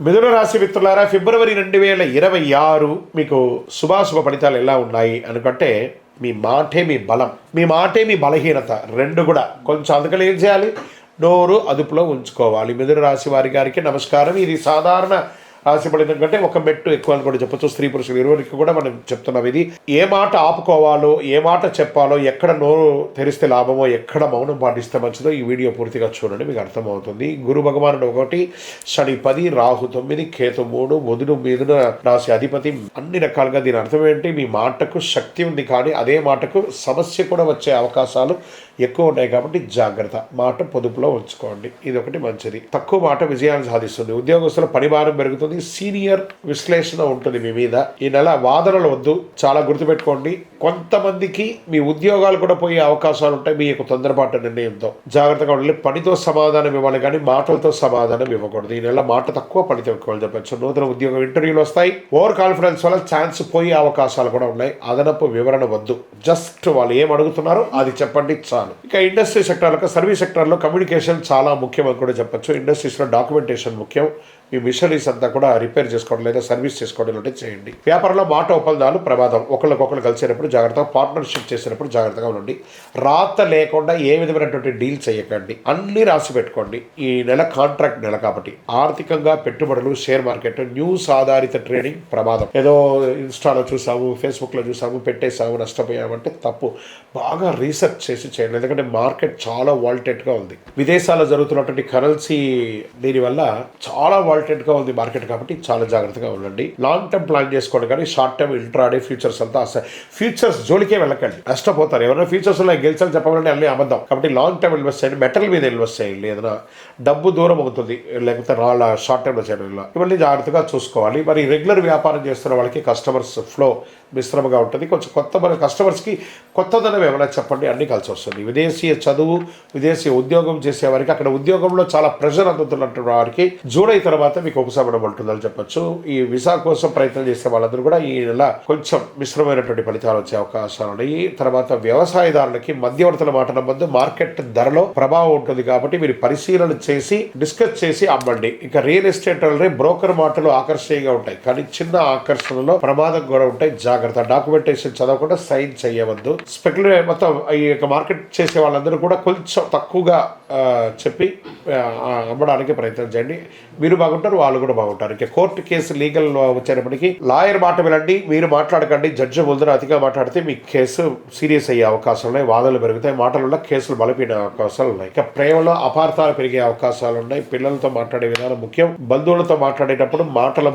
మిథున రాశి మిత్రులారా, ఫిబ్రవరి 2026 మీకు శుభాశుభ ఫలితాలు ఎలా ఉన్నాయి అనుకుంటే, మీ మాటే మీ బలం, మీ మాటే మీ బలహీనత రెండు కూడా కొంచెం అందుకని ఏం చేయాలి, నోరు అదుపులో ఉంచుకోవాలి. మిథున రాశి వారి గారికి నమస్కారం. ఇది సాధారణ రాశి ఫలితం కంటే ఒక మెట్టు ఎక్కువ అని కూడా చెప్పొచ్చు. స్త్రీ పురుషులు ఇరువురికి కూడా మనం చెప్తున్నాం. ఇది ఏ మాట ఆపుకోవాలో, ఏ మాట చెప్పాలో, ఎక్కడ నోరు తెరిస్తే లాభమో, ఎక్కడ మౌనం పాటిస్తే మంచిదో ఈ వీడియో పూర్తిగా చూడండి, మీకు అర్థమవుతుంది. గురు భగవానుడు 1, శని 10, రాహు 9, కేతు 3, బుధుడు మిథున రాశి అధిపతి. అన్ని రకాలుగా దీని అర్థం ఏంటి, మీ మాటకు శక్తి ఉంది, కానీ అదే మాటకు సమస్య కూడా వచ్చే అవకాశాలు ఎక్కువ ఉన్నాయి. కాబట్టి జాగ్రత్త, మాట పొదుపులో ఉంచుకోండి. ఇది ఒకటి మంచిది. తక్కువ మాట విజయాన్ని సాధిస్తుంది. ఉద్యోగస్తుల పనిభారం పెరుగుతుంది. సీనియర్ విశ్లేషణ ఉంటుంది మీ మీద. ఈ నెల వాదనలు వద్దు, చాలా గుర్తుపెట్టుకోండి. కొంతమందికి మీ ఉద్యోగాలు కూడా పోయే అవకాశాలు ఉంటాయి. మీ యొక్క తొందరపాటు నిర్ణయంతో జాగ్రత్తగా ఉండాలి. పనితో సమాధానం ఇవ్వాలి, కానీ మాటలతో సమాధానం ఇవ్వకూడదు. ఈ నెల మాట తక్కువ, పనితో ఎక్కువ చెప్పచ్చు. నూతన ఉద్యోగ ఇంటర్వ్యూలు వస్తాయి. ఓవర్ కాన్ఫిడెన్స్ వల్ల ఛాన్స్ పోయే అవకాశాలు కూడా ఉన్నాయి. అదనపు వివరణ వద్దు, జస్ట్ వాళ్ళు ఏం అడుగుతున్నారో అది చెప్పండి చాలు. ఇక ఇండస్ట్రీ సెక్టార్లో, సర్వీస్ సెక్టార్లో కమ్యూనికేషన్ చాలా ముఖ్యం అని కూడా చెప్పచ్చు. ఇండస్ట్రీస్లో డాక్యుమెంటేషన్ ముఖ్యం. మీ మిషనరీస్ అంతా కూడా రిపేర్ చేసుకోవడం లేదా సర్వీస్ చేసుకోవడం అంటే చేయండి. వ్యాపారంలో మాట ఒప్పందాలు ప్రమాదం. ఒకరికొకరు కలిసేటప్పుడు జాగ్రత్తగా, పార్ట్నర్షిప్ చేసేటప్పుడు జాగ్రత్తగా ఉండండి. రాత లేకుండా ఏ విధమైనటువంటి డీల్ చేయకండి. అన్ని రాసి పెట్టుకోండి. ఈ నెల కాంట్రాక్ట్ నెల కాబట్టి ఆర్థికంగా పెట్టుబడులు, షేర్ మార్కెట్, న్యూస్ ఆధారిత ట్రేడింగ్ ప్రమాదం. ఏదో ఇన్స్టాలో చూసాము, ఫేస్బుక్లో చూసాము, పెట్టేసాము, నష్టపోయామంటే తప్పు. బాగా రీసెర్చ్ చేసి చేయండి, ఎందుకంటే మార్కెట్ చాలా వాల్టెట్గా ఉంది. విదేశాల్లో జరుగుతున్నటువంటి కరెన్సీ దీనివల్ల చాలా వాల్టెట్గా ఉంది మార్కెట్, కాబట్టి చాలా జాగ్రత్తగా ఉండండి. లాంగ్ టర్మ్ ప్లాన్ చేసుకోండి, కానీ షార్ట్ టర్మ్ ఇంట్రాడే ఫ్యూచర్స్ అంతా ఫ్యూచర్స్ జోలికే వెళ్ళకండి, నష్టపోతారు. ఎవరైనా ఫ్యూచర్స్లో గెలిచాలని చెప్పాలంటే అన్నీ అబద్ధం. కాబట్టి లాంగ్ టర్మ్ ఇన్వెస్ట్ చేయండి, మెటల్ మీద ఇన్వెస్ట్ చేయండి. ఏదైనా డబ్బు దూరం అవుతుంది, లేకపోతే రాళ్ళ షార్ట్ టర్మ్లో చేయడం వల్ల ఇవన్నీ జాగ్రత్తగా చూసుకోవాలి. మరి రెగ్యులర్ వ్యాపారం చేస్తున్న వాళ్ళకి కస్టమర్స్ ఫ్లో మిశ్రమంగా ఉంటుంది. కొంచెం కొత్త మన కస్టమర్స్కి కొత్తదనం ఏమైనా చెప్పండి, అన్నీ కలిసి వస్తుంది. విదేశీయ చదువు, విదేశీ ఉద్యోగం చేసే వారికి, అక్కడ ఉద్యోగంలో చాలా ప్రెషర్ అందుతున్నటువంటి వారికి జూలై తర్వాత మీకు ఉపశమనం ఉంటుందని చెప్పొచ్చు. ఈ వీసా కోసం ప్రయత్నం చేసే వాళ్ళందరూ కూడా ఈ నెల కొంచెం మిశ్రమైనటువంటి ఫలితాలు వచ్చే అవకాశాలు ఉన్నాయి. తర్వాత వ్యవసాయదారులకి మధ్యవర్తుల మాట నమ్మద్దు. మార్కెట్ ధరలో ప్రభావం ఉంటుంది, కాబట్టి మీరు పరిశీలన చేసి డిస్కస్ చేసి అమ్మండి. ఇంకా రియల్ ఎస్టేట్ వాళ్ళని బ్రోకర్ మాటలు ఆకర్షణీయంగా ఉంటాయి, కానీ చిన్న ఆకర్షణలో ప్రమాదం కూడా ఉంటాయి. జాగ్రత్త. డాక్యుమెంటేషన్ చదవకుండా సైన్ చేయవద్దు. స్పెక్యులేట్ మొత్తం ఈ యొక్క మార్కెట్ చేసే వాళ్ళందరూ కూడా కొంచెం తక్కువగా చెప్పి అమ్మడానికి ప్రయత్నం చేయండి. మీరు బాగుంటారు, వాళ్ళు కూడా బాగుంటారు. ఇంకా కోర్టు కేసు లీగల్ వచ్చేటప్పటికి లాయర్ మాట వినండి, మీరు మాట్లాడకండి. జడ్జి ముందర అతిగా మాట్లాడితే మీ కేసు సీరియస్ అయ్యే అవకాశాలు ఉన్నాయి. వాదనలు పెరుగుతాయి, మాటల వల్ల కేసులు బలపడే అవకాశాలు ఉన్నాయి. ఇక ప్రేమలో అపార్థాలు పెరిగే అవకాశాలు ఉన్నాయి. పిల్లలతో మాట్లాడే విధానం ముఖ్యం. బంధువులతో మాట్లాడేటప్పుడు మాటల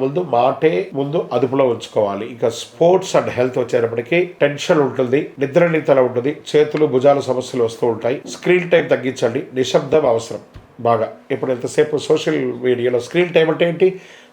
ముందు అదుపులో ఉంచుకోవాలి. ఇక స్పోర్ట్స్ అండ్ హెల్త్ వచ్చేటప్పటికి టెన్షన్ ఉంటుంది, నిద్రనితల ఉంటుంది, చేతులు భుజాల సమస్యలు వస్తూ ఉంటాయి. స్క్రీన్ టైం తగ్గించండి, నిశ్శబ్దం అవసరం. బాగా ఇప్పుడు ఎంతసేపు సోషల్ మీడియాలో స్క్రీన్ టైం అంటే ఏంటి,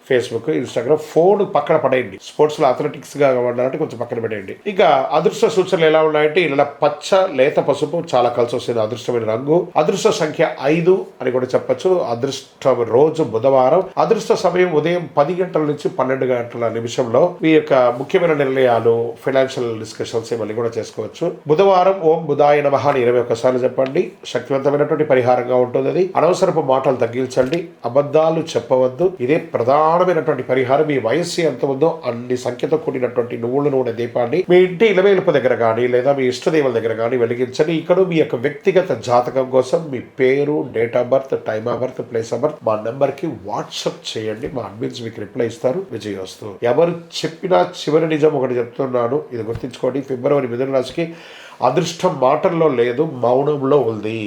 ఫేస్బుక్, ఇన్స్టాగ్రామ్, ఫోన్ పక్కన పడేయండి. స్పోర్ట్స్లో అథ్లెటిక్స్గా ఉండాలంటే కొంచెం పక్కన పడేయండి. ఇక అదృష్ట సూచనలు ఎలా ఉన్నాయంటే, ఇలా పచ్చ, లేత పసుపు చాలా కలిసి వస్తుంది. అదృష్టమైన రంగు. అదృష్ట సంఖ్య 5 అని కూడా చెప్పచ్చు. అదృష్ట రోజు బుధవారం. అదృష్ట సమయం ఉదయం 10 గంటల నుంచి 12 గంటల నిమిషంలో. మీ యొక్క ముఖ్యమైన నిర్ణయాలు, ఫైనాన్షియల్ డిస్కషన్స్ ఇవన్నీ కూడా చేసుకోవచ్చు. బుధవారం ఓం బుధాయ నమః అని 21 సార్లు చెప్పండి. శక్తివంతమైనటువంటి పరిహారంగా ఉంటుంది అది. అనవసరపు మాటలు తగ్గించండి, అబద్ధాలు చెప్పవద్దు. ఇదే ప్రధానమైనటువంటి పరిహారం. మీ వయస్సు ఎంత ఉందో అన్ని సంఖ్యతో కూడినటువంటి నువ్వుల నూనె దీపాన్ని మీ ఇంటి ఇలవేలుపు దగ్గర కానీ లేదా మీ ఇష్టదేవుల దగ్గర కానీ వెలిగించండి. ఇక్కడ మీ యొక్క వ్యక్తిగత జాతకం కోసం మీ పేరు, date of birth, time of birth, place of birth మా నెంబర్కి వాట్సాప్ చేయండి. మా అడ్మిన్స్ మీకు రిప్లై ఇస్తారు. విజయవస్తు. ఎవరు చెప్పినా చివరి నిజం ఒకటి చెప్తున్నాను, ఇది గుర్తుంచుకోండి. ఫిబ్రవరి మిథున రాశికి అదృష్టం మాటల్లో లేదు, మౌనంలో ఉంది.